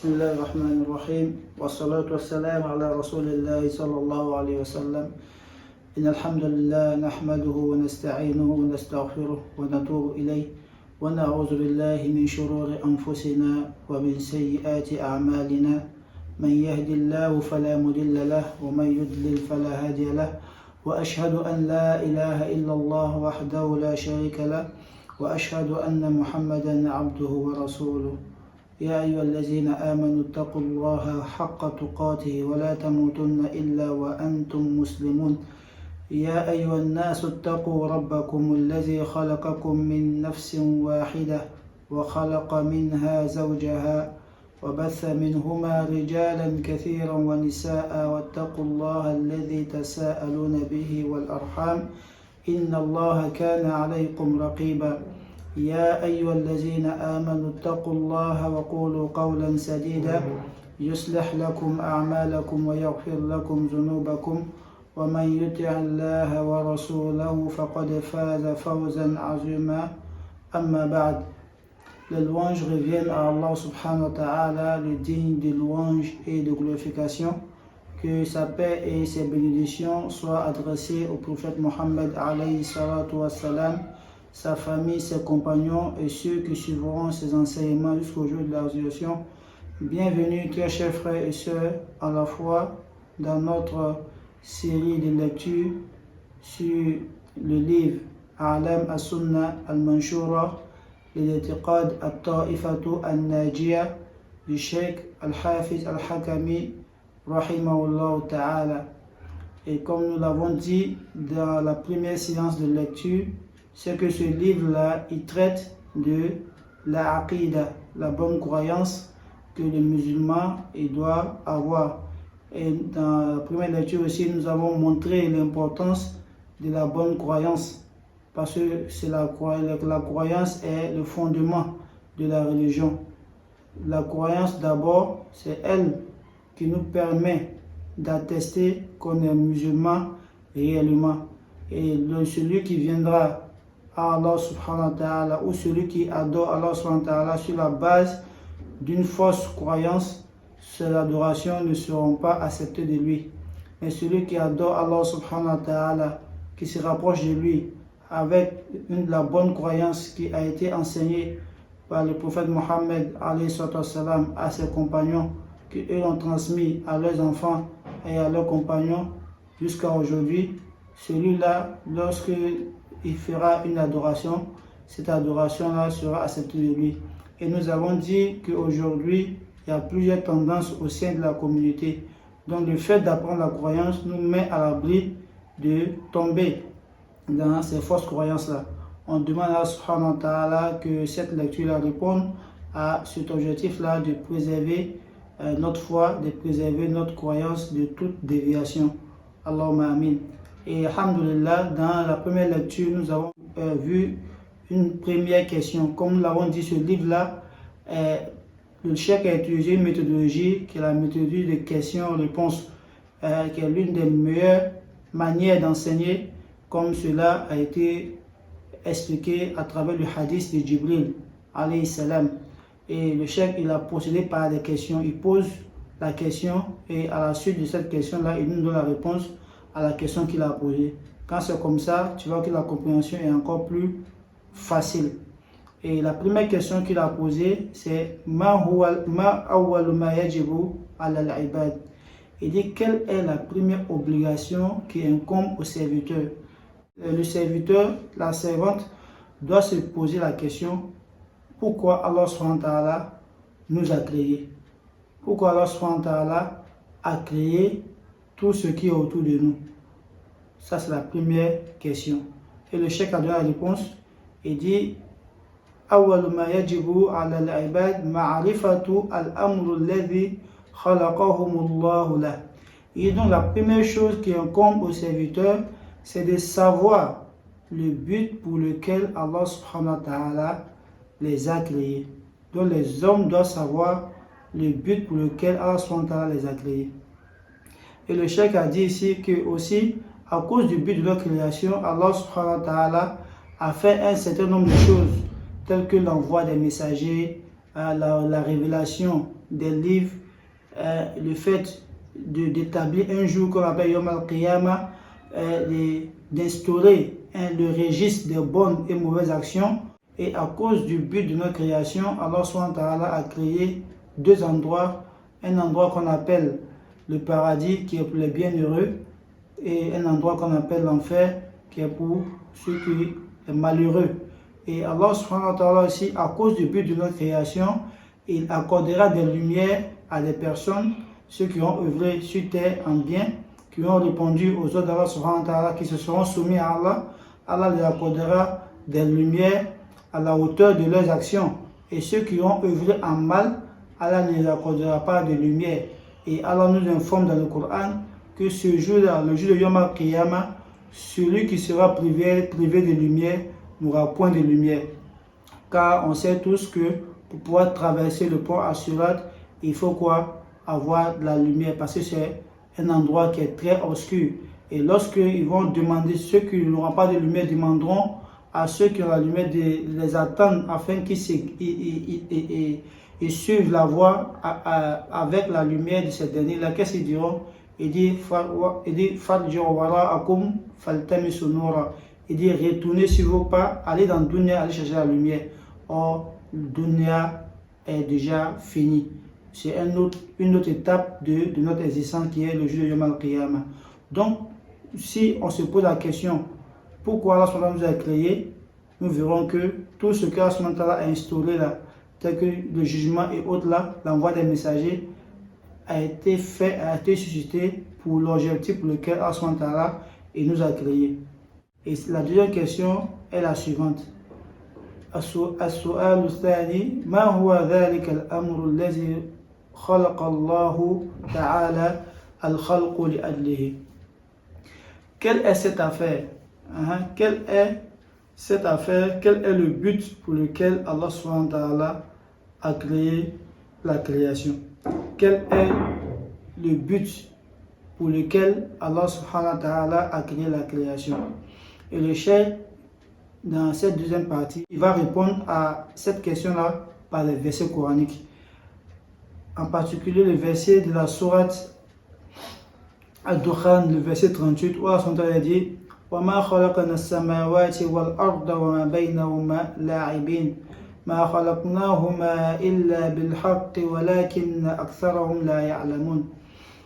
بسم الله الرحمن الرحيم والصلاة والسلام على رسول الله صلى الله عليه وسلم إن الحمد لله نحمده ونستعينه ونستغفره ونتوب إليه ونعوذ بالله من شرور أنفسنا ومن سيئات أعمالنا من يهد الله فلا مضل له ومن يضلل فلا هادي له وأشهد أن لا إله إلا الله وحده لا شريك له وأشهد أن محمدا عبده ورسوله يا أيها الذين آمنوا اتقوا الله حق تقاته ولا تموتن إلا وأنتم مسلمون يا أيها الناس اتقوا ربكم الذي خلقكم من نفس واحدة وخلق منها زوجها وبث منهما رجالا كثيرا ونساء واتقوا الله الذي تساءلون به والأرحام إن الله كان عليكم رقيبا يا أيها الذين آمنوا اتقوا الله وقولوا قولا سديدا يصلح لكم أعمالكم ويغفر لكم ذنوبكم ومن يطع الله ورسوله فقد فاز فوزا عظيما أما بعد. Les louanges reviennent à Allah subhanahu wa ta'ala, le digne de louange et de glorification. Que sa paix et ses bénédictions soient adressées au prophète Mohammed alayhi salatu wassalam, sa famille, ses compagnons et ceux qui suivront ses enseignements jusqu'au jour de la résurrection. Bienvenue très chers frères et sœurs à la fois dans notre série de lectures sur le livre A'lam as-Sunnah al-Manshura l'Itiqad al-Ta'ifatu al-Najiyah du Cheikh al-Hafiz al-Hakami rahimahullah ta'ala. Et comme nous l'avons dit dans la première séance de lecture, c'est que ce livre-là, il traite de la aqidah, la bonne croyance que le musulman il doit avoir. Et dans la première lecture aussi, nous avons montré l'importance de la bonne croyance, parce que la croyance est le fondement de la religion. La croyance d'abord, c'est elle qui nous permet d'attester qu'on est musulman réellement. Et celui qui viendra à Allah subhanahu wa ta'ala ou celui qui adore Allah subhanahu wa ta'ala sur la base d'une fausse croyance, ces adorations ne seront pas acceptées de lui. Mais celui qui adore Allah subhanahu wa ta'ala, qui se rapproche de lui avec la bonne croyance qui a été enseignée par le prophète Mohammed alayhi salatu wassalam à ses compagnons, qui eux l'ont transmis à leurs enfants et à leurs compagnons jusqu'à aujourd'hui, celui-là, lorsque il fera une adoration, cette adoration-là sera acceptée de lui. Et nous avons dit qu'aujourd'hui, il y a plusieurs tendances au sein de la communauté. Donc le fait d'apprendre la croyance nous met à l'abri de tomber dans ces fausses croyances-là. On demande à Allah subhanahu wa ta'ala que cette lecture-là réponde à cet objectif-là de préserver notre foi, de préserver notre croyance de toute déviation. Allahumma amin. Et alhamdulillah, dans la première lecture, nous avons vu une première question. Comme nous l'avons dit, ce livre-là, le cheikh a utilisé une méthodologie qui est la méthodologie de questions-réponses, qui est l'une des meilleures manières d'enseigner, comme cela a été expliqué à travers le hadith de Jibril alayhi salam. Et le cheikh, il a procédé par des questions. Il pose la question et à la suite de cette question-là, il nous donne la réponse à la question qu'il a posée. Quand c'est comme ça, tu vois que la compréhension est encore plus facile. Et la première question qu'il a posée, c'est Ma awwalu ma yajibu ala al-ibad. Il dit quelle est la première obligation qui incombe au serviteur. Le serviteur, la servante, doit se poser la question pourquoi Allah subhanahu wa ta'ala nous a créés. Pourquoi Allah subhanahu wa ta'ala a créé tout ce qui est autour de nous. Ça, c'est la première question. Et le cheikh a donné la réponse. Il dit Awwalu ma yajibu ala al-ibad ma'rifatu al-amru alladhi khalaqahumullahu lah. Et donc la première chose qui incombe aux serviteurs, c'est de savoir le but pour lequel Allah subhanahu wa ta'ala les a créés. Donc les hommes doivent savoir le but pour lequel Allah subhanahu wa ta'ala les a créés. Et le cheikh a dit ici que aussi, à cause du but de leur création, Allah subhanahu wa ta'ala a fait un certain nombre de choses, telles que l'envoi des messagers, la révélation des livres le fait d'établir un jour qu'on appelle Yom al-Qiyamah, d'instaurer le registre des bonnes et mauvaises actions. Et à cause du but de notre création, Allah subhanahu wa ta'ala a créé deux endroits. Un endroit qu'on appelle le paradis, qui est pour les bienheureux, et un endroit qu'on appelle l'enfer, qui est pour ceux qui sont malheureux. Et Allah subhanahu wa ta'ala aussi, à cause du but de notre création, il accordera des lumières à des personnes, ceux qui ont œuvré sur terre en bien, qui ont répondu aux ordres d'Allah subhanahu wa ta'ala, qui se seront soumis à Allah. Allah leur accordera des lumières à la hauteur de leurs actions. Et ceux qui ont œuvré en mal, Allah ne leur accordera pas de lumière. Et Allah nous informe dans le Coran que ce jour-là, le jour de Yom al-Qiyamah, celui qui sera privé de lumière n'aura point de lumière. Car on sait tous que pour pouvoir traverser le pont As-Sirat, il faut quoi? Avoir de la lumière, parce que c'est un endroit qui est très obscur. Et lorsqu'ils vont demander, ceux qui n'auront pas de lumière demanderont à ceux qui ont la lumière de les attendre afin qu'ils suivent la voie avec la lumière de ces derniers-là. Qu'est-ce qu'ils diront? Il dit il dit retournez sur vos pas, allez dans le dunya, allez chercher la lumière. Or, le dunya est déjà fini. C'est une autre étape de notre existence qui est le jour de Yom al-Qiyamah. Donc, si on se pose la question, pourquoi Allah nous a créé, nous verrons que tout ce qu'Allah a instauré là, tel que le jugement et autres là, l'envoi des messagers, a été suscité pour l'objectif pour lequel Allah nous a créé. Et la deuxième question est la suivante. السؤال الثاني ما هو ذلك الأمر الذي خلق الله تعالى الخلق لأجله. Quelle est cette affaire? Quelle est cette affaire? Quel est le but pour lequel Allah subhanahu wa ta'ala a créé la création? Quel est le but pour lequel Allah subhanahu wa ta'ala a créé la création? Et le cheikh, dans cette deuxième partie, il va répondre à cette question-là par les versets coraniques. En particulier le verset de la sourate Ad-Dukhan, le verset 38, où Allah dit وَمَا خَلَقْنَا السَّمَاوَاتِ وَالْأَرْضَ وَمَا بَيْنَهُمَا لَاعِبِينَ مَا خَلَقْنَاهُمَا إِلَّا بِالْحَقِّ وَلَكِنَّ أَكْثَرَهُمْ لَا يَعْلَمُونَ.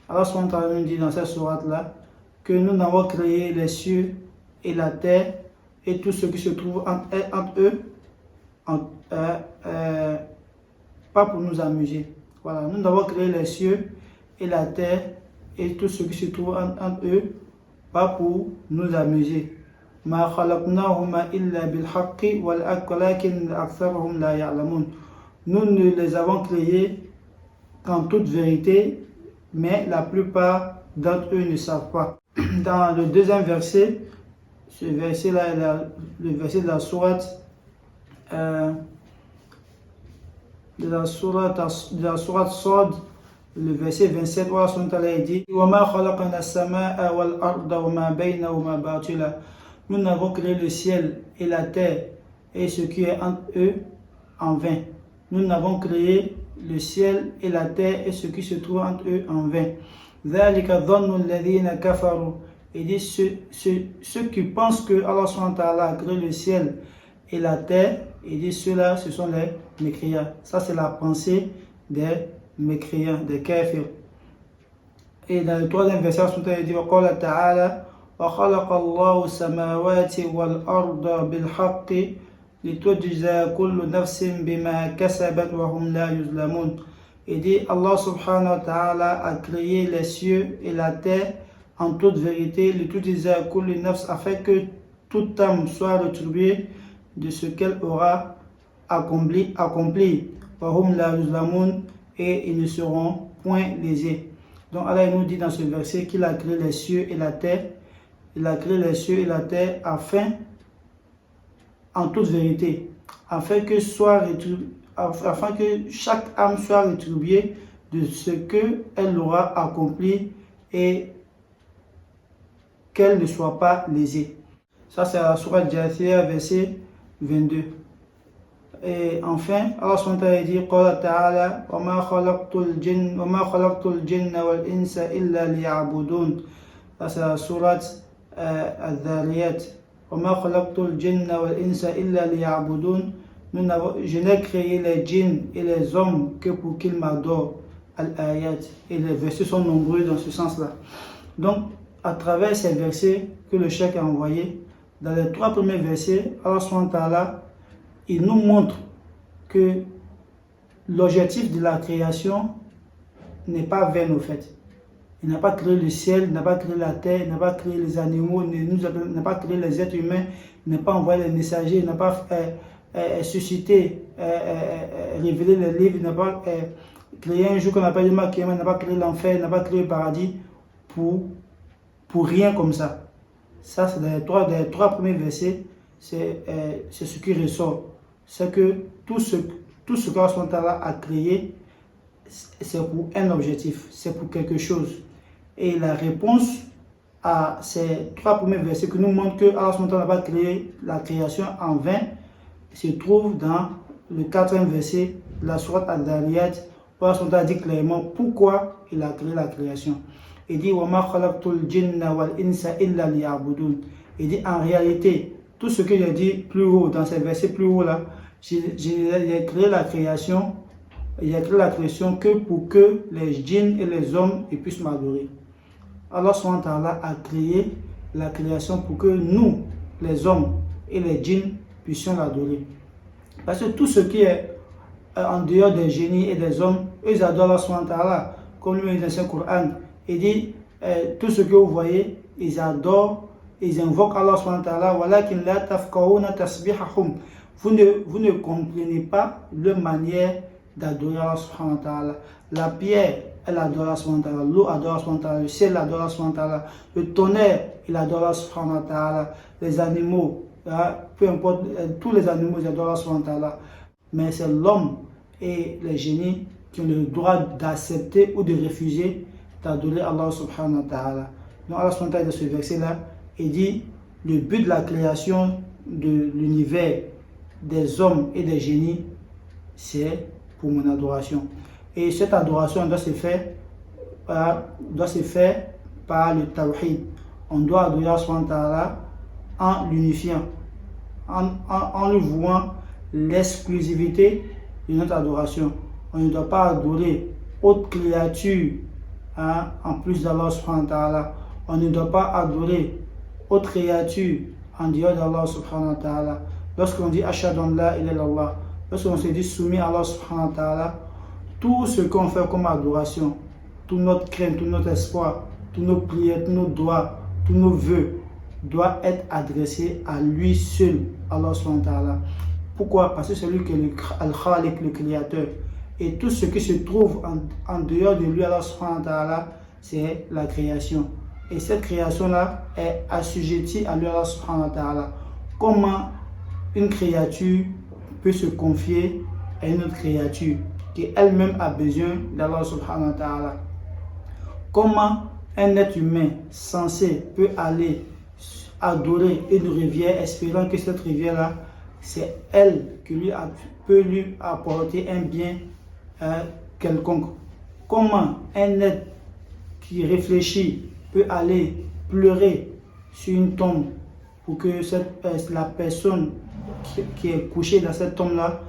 Allah subhanahu wa ta'ala nous dit dans cette sourate-là que nous n'avons créé les cieux et la terre et tout ce qui se trouve entre eux, pas pour nous amuser. Voilà, nous avons créé les cieux et la terre et tout ce qui se trouve entre eux, pas pour nous amuser. ما خلقناهما إلا بالحق ولكن أكثرهم لا يعلمون. Nous ne les avons créés qu'en toute vérité, mais la plupart d'entre eux ne savent pas. Dans le deuxième verset, ce verset-là est le verset de la sourate Sad, le verset 27, où Allah dit وَمَا خَلَقْنَا السَّمَاءَ وَالْأَرْضَ وَمَا بَيْنَهُمَا بَاطِلًا. Nous n'avons créé le ciel et la terre et ce qui est entre eux en vain. Nous n'avons créé le ciel et la terre et ce qui se trouve entre eux en vain. ذَلِكَ ظَنُّ الَّذِينَ كَفَرُوا. Il dit ceux qui pensent que Allah subhanahu wa ta'ala a créé le ciel et la terre, il dit ceux-là, ce sont les mécréants. Ça, c'est la pensée des mécréants, des kafirs. Et dans le troisième verset, il dit وَقَالَ تَعَالَى وَخَلَقَ اللَّهُ السَّمَاوَاتِ وَالْأَرْضَ بِالْحَقِّ لِتُجْزَى كُلُّ نَفْسٍ بِمَا كَسَبَتْ وَهُمْ لَا يُظْلَمُونَ. Il dit Allah subhanahu wa ta'ala a créé les cieux et la terre en toute vérité, afin que toute âme soit rétribuée de ce qu'elle aura accompli, et ils ne seront point lésés. Donc Allah nous dit dans ce verset qu'il a créé les cieux et la terre. Il a créé les cieux et la terre afin, en toute vérité, afin que chaque âme soit rétribuée de ce qu'elle aura accompli et qu'elle ne soit pas lésée. Ça, c'est la sourate Jathiyah, verset 22. Et enfin, Allah subhanahu wa ta'ala dit Qala ta'ala wa ma khalaqtul jinna wal insa illa liya'budun. Ça c'est la sourate Al-Dhariyat. Wa ma khalaqtul jinna wal insa illa liya'budun. Je n'ai créé les djinns et les hommes que pour qu'ils m'adorent. Al-Ayat. Et les versets sont nombreux dans ce sens-là. Donc, à travers ces versets que le cheikh a envoyés, dans les 3 premiers versets, Allah subhanahu wa ta'ala, il nous montre que l'objectif de la création n'est pas vain au fait. Il n'a pas créé le ciel, il n'a pas créé la terre, il n'a pas créé les animaux, il n'a pas créé les êtres humains, il n'a pas envoyé les messagers, il n'a pas suscité, révélé les livres, il n'a pas créé un jour qu'on appelle le Makiyama, il n'a pas créé l'enfer, il n'a pas créé le paradis pour rien comme ça. Ça, c'est dans les 3 premiers versets, c'est ce qui ressort. C'est que tout ce qu'Allah a créé, c'est pour un objectif, c'est pour quelque chose. Et la réponse à ces 3 premiers versets qui nous montrent que Allah n'a pas créé la création en vain se trouve dans le 4e verset de la sourate Al-Dhariyat, où Allah dit clairement pourquoi il a créé la création. Il dit wa ma khalaqtul jinna wal insa illa liya'budun. Il dit en réalité, tout ce que j'ai dit plus haut, dans ces versets plus haut là, j'ai créé la création, que pour que les djinns et les hommes puissent m'adorer. Allah subhanahu wa ta'ala a créé la création pour que nous, les hommes et les djinns, puissions l'adorer. Parce que tout ce qui est en dehors des génies et des hommes, eux ils adorent Allah subhanahu wa ta'ala, comme lui dit dans le Coran. Il dit, tout ce que vous voyez, ils adorent, ils invoquent Allah subhanahu wa ta'ala, walakin la tafqahuna tasbihahum. Vous ne comprenez pas leur manière d'adorer Allah subhanahu wa ta'ala. La pierre, elle adore Allah subhanahu wa ta'ala. L'eau adore Allah subhanahu wa ta'ala. Le ciel adore Allah subhanahu wa ta'ala. Le tonnerre, il adore Allah subhanahu wa ta'ala. Les animaux, peu importe, tous les animaux, ils adorent Allah subhanahu wa ta'ala. Mais c'est l'homme et les génies qui ont le droit d'accepter ou de refuser d'adorer Allah subhanahu wa ta'ala. Donc Allah subhanahu wa ta'ala, dans ce verset-là, il dit, le but de la création de l'univers, des hommes et des génies, c'est pour mon adoration. Et cette adoration doit se faire par le tawhid. On doit adorer Allah subhanahu wa ta'ala en l'unifiant, en lui vouant l'exclusivité de notre adoration. On ne doit pas adorer autre créature en plus d'Allah subhanahu wa ta'ala. On ne doit pas adorer autre créature en dehors d'Allah subhanahu wa ta'ala. Lorsqu'on dit Ashhadu an la ilaha illallah, lorsqu'on se dit soumis à Allah subhanahu wa ta'ala, tout ce qu'on fait comme adoration, toute notre crainte, tout notre espoir, tous nos prières, tous nos doigts, tous nos vœux, doit être adressé à lui seul, Allah subhanahu wa ta'ala. Pourquoi? Parce que c'est lui qui est Al-Khaliq, le créateur. Et tout ce qui se trouve en dehors de lui, Allah subhanahu wa ta'ala, c'est la création. Et cette création-là est assujettie à lui, Allah subhanahu wa ta'ala. Comment une créature peut se confier à une autre créature qui elle-même a besoin d'Allah subhanahu wa ta'ala? Comment un être humain censé peut aller adorer une rivière espérant que cette rivière-là, c'est elle qui peut lui apporter un bien quelconque? Comment un être qui réfléchit peut aller pleurer sur une tombe pour que la personne qui est couchée dans cette tombe-là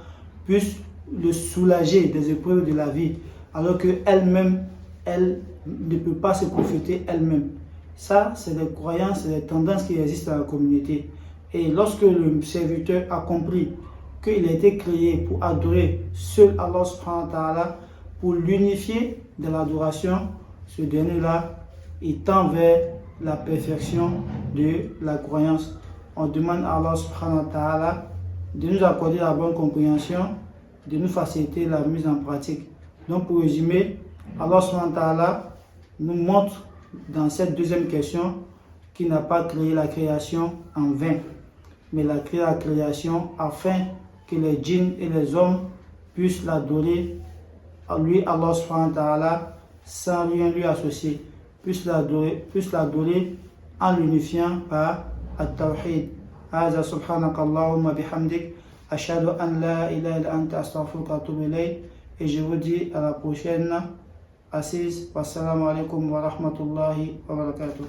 puisse le soulager des épreuves de la vie, alors qu'elle-même, elle ne peut pas se profiter elle-même? Ça, c'est des croyances, c'est des tendances qui existent dans la communauté. Et lorsque le serviteur a compris qu'il a été créé pour adorer seul Allah subhanahu wa ta'ala, pour l'unifier de l'adoration, ce dernier-là, il tend vers la perfection de la croyance. On demande à Allah subhanahu wa ta'ala de nous accorder la bonne compréhension, de nous faciliter la mise en pratique. Donc pour résumer, Allah subhanahu wa ta'ala nous montre dans cette deuxième question qu'il n'a pas créé la création en vain, mais il a créé la création afin que les djinns et les hommes puissent l'adorer à lui, Allah subhanahu wa ta'ala, sans rien lui associer, puissent l'adorer en l'unifiant par التوحيد. هذا سبحانك اللهم بحمدك Ashhadu an la ilaha illa anta astaghfiruka wa atubu ilayk. Et je vous dis à la prochaine assise. Wassalamu alaikum wa rahmatullahi wa barakatuh.